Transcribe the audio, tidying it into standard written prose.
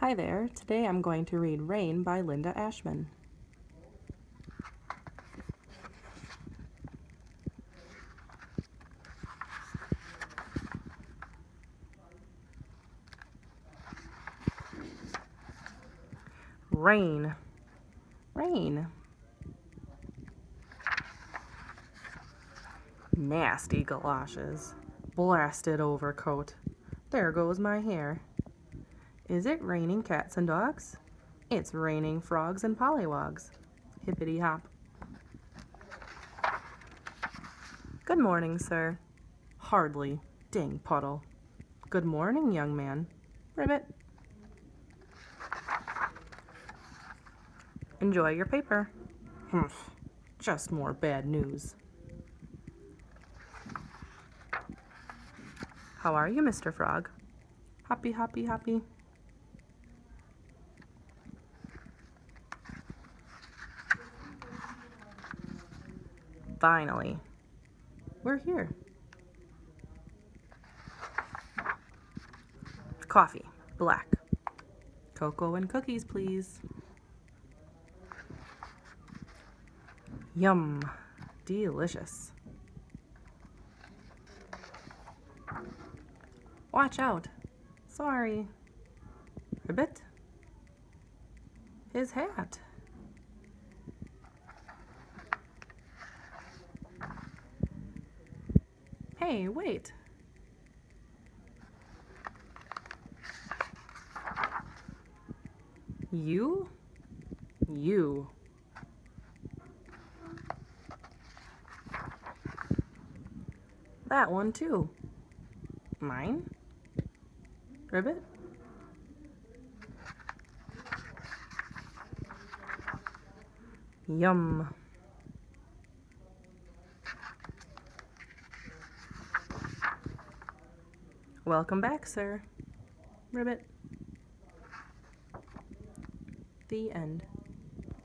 Hi there, today I'm going to read Rain by Linda Ashman. Rain, rain. Nasty galoshes, blasted overcoat. There goes my hair. Is it raining cats and dogs? It's raining frogs and pollywogs. Hippity hop. Good morning, sir. Hardly. Dang puddle. Good morning, young man. Ribbit. Enjoy your paper. Humph. Just more bad news. How are you, Mr. Frog? Hoppy, hoppy, hoppy. Finally. We're here. Coffee, black. Cocoa and cookies, please. Yum, delicious. Watch out. Sorry. Ribbit. His hat. Hey, wait. You? You. That one too. Mine? Ribbit? Yum. Welcome back, sir. Ribbit. The end.